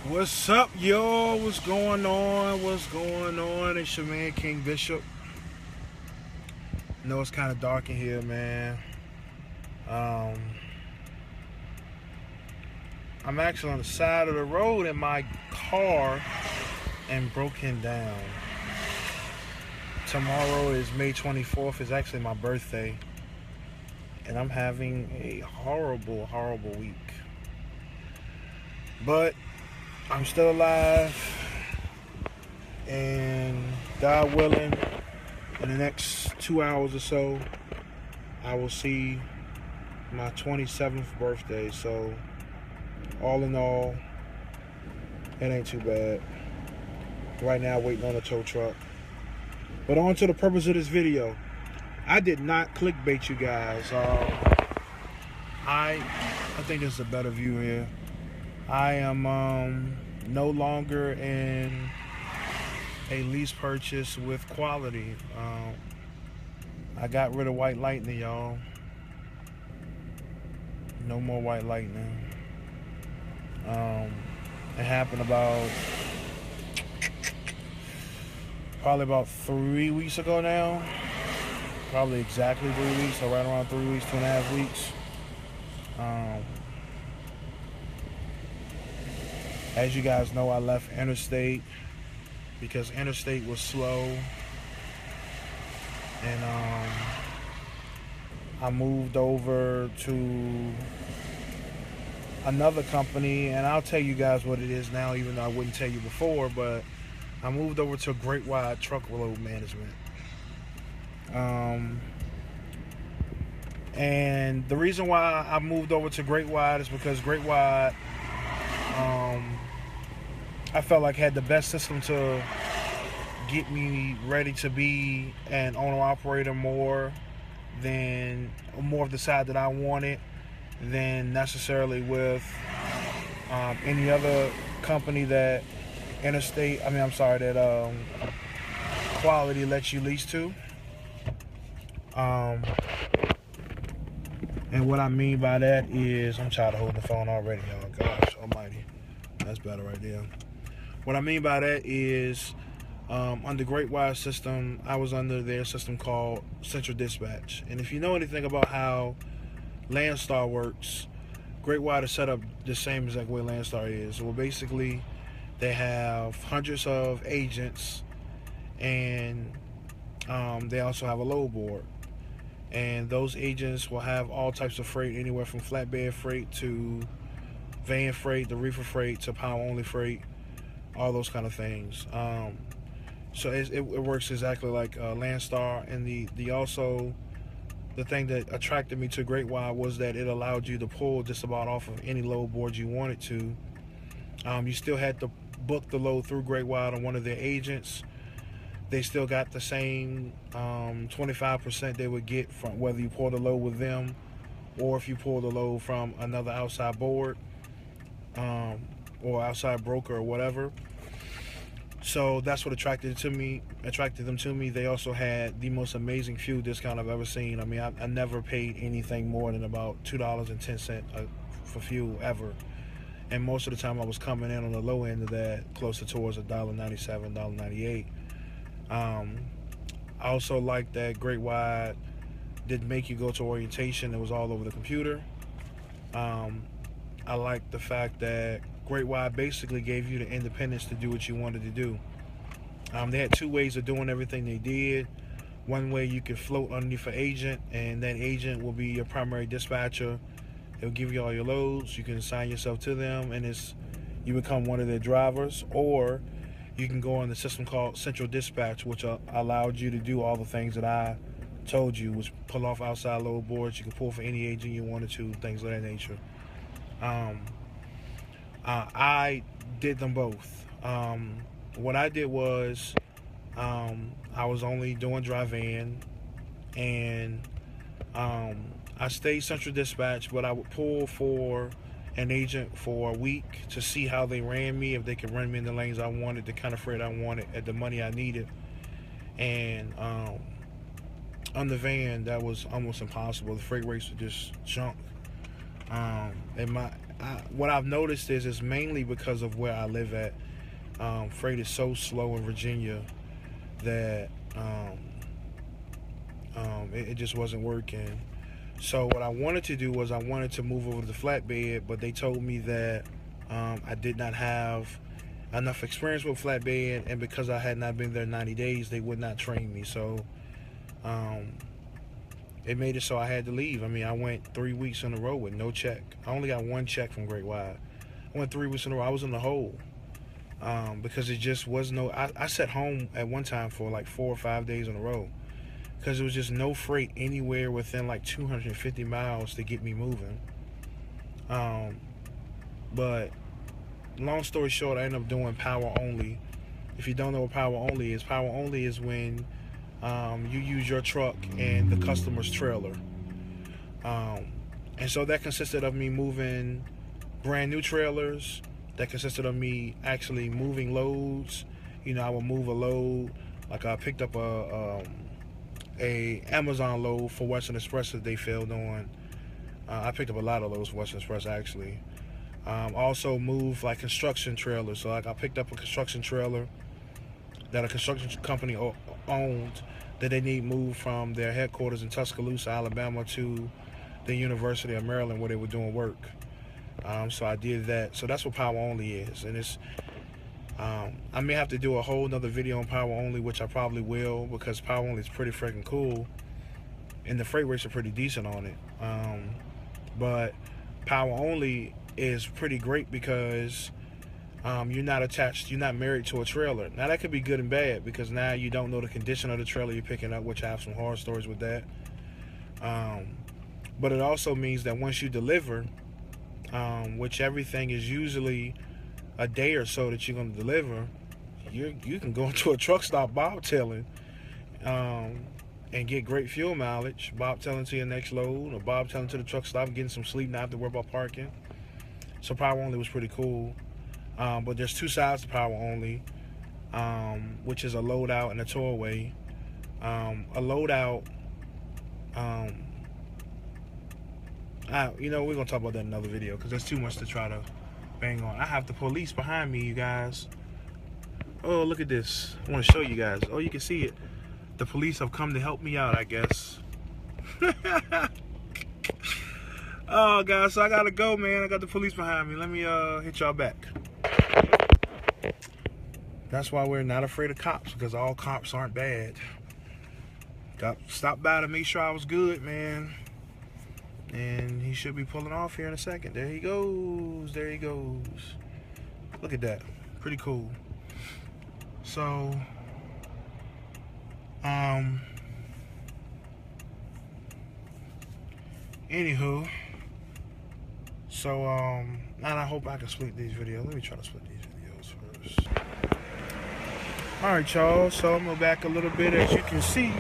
What's up, y'all? What's going on? What's going on? It's your man, King Bishop. I know it's kind of dark in here, man. Um, I'm actually on the side of the road in my car and broken down. Tomorrow is May 24th. It's actually my birthday. And I'm having a horrible, horrible week. But I'm still alive. And God willing, in the next 2 hours or so, I will see my 27th birthday. So, all in all, it ain't too bad. Right now, waiting on a tow truck. But on to the purpose of this video. I did not clickbait you guys. I think there's a better view here. I am no longer in a lease purchase with quality. I got rid of white lightning, y'all. No more white lightning. It happened probably about 3 weeks ago now. Probably exactly 3 weeks, so right around 3 weeks, 2.5 weeks. As you guys know, I left Interstate because Interstate was slow, and I moved over to another company, and I'll tell you guys what it is now, even though I wouldn't tell you before. But I moved over to Great Wide Truckload Management. And the reason why I moved over to Great Wide is because Great Wide, I felt like had the best system to get me ready to be an owner-operator more of the side that I wanted than necessarily with any other company that Quality lets you lease to. And what I mean by that is, I'm tired of holding the phone already, y'all. Gosh almighty. That's better right there. What I mean by that is, under Great Wide system, I was under their system called Central Dispatch. And if you know anything about how Landstar works, Great Wide is set up the same exact way Landstar is. Well, basically, they have hundreds of agents, and they also have a load board. And those agents will have all types of freight, anywhere from flatbed freight to van freight, the reefer freight to power only freight, all those kind of things. So it works exactly like Landstar. And the thing that attracted me to Great Wide was that it allowed you to pull just about off of any load board you wanted to. You still had to book the load through Great Wide on one of their agents. They still got the same 25% they would get from whether you pull the load with them or if you pull the load from another outside board or outside broker or whatever. So that's what attracted them to me. They also had the most amazing fuel discount I've ever seen. I mean, I never paid anything more than about $2.10 for fuel ever. And most of the time I was coming in on the low end of that, closer towards $1.97, $1.98. I also like that Great Wide didn't make you go to orientation. It was all over the computer. I like the fact that Great Wide basically gave you the independence to do what you wanted to do. They had two ways of doing everything they did. One way, you could float underneath an agent, and that agent will be your primary dispatcher. They'll give you all your loads. You can assign yourself to them, and you become one of their drivers. Or you can go on the system called Central Dispatch, which allowed you to do all the things that I told you, was pull off outside load boards. You can pull for any agent you wanted to, things of that nature. I did them both. What I did was I was only doing dry van, and I stayed Central Dispatch, but I would pull for an agent for a week to see how they ran me, if they could run me in the lanes I wanted, the kind of freight I wanted, at the money I needed. And on the van, that was almost impossible. The freight rates were just junk. what I've noticed is it's mainly because of where I live at. Freight is so slow in Virginia that it just wasn't working. So what I wanted to do was I wanted to move over to the flatbed, but they told me that I did not have enough experience with flatbed, and because I had not been there 90 days, they would not train me. So it made it so I had to leave. I mean, I went 3 weeks in a row with no check. I only got one check from Great Wide. I went 3 weeks in a row. I was in the hole because it just was no. I sat home at one time for like 4 or 5 days in a row because there was just no freight anywhere within like 250 miles to get me moving. But long story short, I ended up doing power only. If you don't know what power only is when you use your truck and the customer's trailer. And so that consisted of me moving brand new trailers. That consisted of me actually moving loads. You know, I would move a load. Like I picked up a Amazon load for Western Express that they failed on. I picked up a lot of those for Western Express actually. Also moved like construction trailers. So like I picked up a construction trailer that a construction company owned that they need moved from their headquarters in Tuscaloosa, Alabama to the University of Maryland where they were doing work. So I did that. So that's what power only is. And it's I may have to do a whole nother video on power only, which I probably will, because power only is pretty freaking cool and the freight rates are pretty decent on it. But power only is pretty great because you're not attached, you're not married to a trailer. Now that could be good and bad because now you don't know the condition of the trailer you're picking up, which I have some horror stories with that. But it also means that once you deliver, which everything is usually a day or so that you're going to deliver, you can go into a truck stop bobtailing and get great fuel mileage, bobtailing to your next load, or bobtailing to the truck stop, getting some sleep, not have to worry about parking. So power only was pretty cool. But there's two sides to power only, which is a loadout and a towaway. A loadout, you know, we're gonna talk about that in another video because there's too much to try to bang on. I have the police behind me, you guys. Oh, look at this. I want to show you guys. Oh, you can see it. The police have come to help me out, I guess. Oh, guys, so I gotta go, man. I got the police behind me. Let me hit y'all back. That's why we're not afraid of cops, because all cops aren't bad. Stopped by to make sure I was good, man. And he should be pulling off here in a second. There he goes. There he goes. Look at that. Pretty cool. So, anywho. So, and I hope I can split these videos. Let me try to split these videos first. Alright, y'all. So, I'm going back a little bit. As you can see,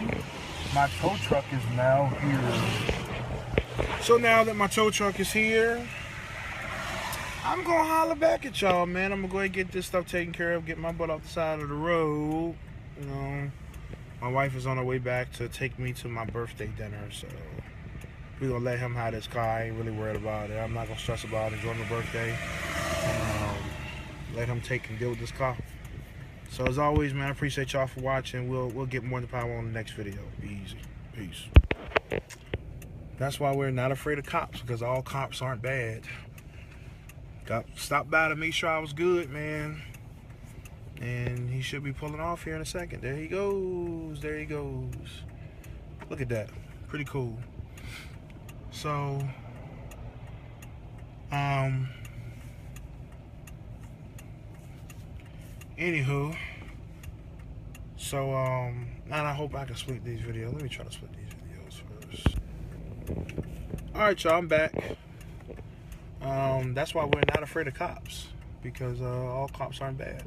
my tow truck is now here. So now that my tow truck is here, I'm going to holler back at y'all, man. I'm going to go ahead and get this stuff taken care of, get my butt off the side of the road. You know, my wife is on her way back to take me to my birthday dinner, so we're going to let him have this car. I ain't really worried about it. I'm not going to stress about enjoying my birthday. Let him take and deal with this car. So as always, man, I appreciate y'all for watching. We'll get more into power on the next video. Be easy. Peace. That's why we're not afraid of cops, because all cops aren't bad. Stopped by to make sure I was good, man. And he should be pulling off here in a second. There he goes. There he goes. Look at that. Pretty cool. So, anywho. So, and I hope I can split these videos. Let me try to split these videos first. Alright, y'all, I'm back. That's why we're not afraid of cops, because all cops aren't bad.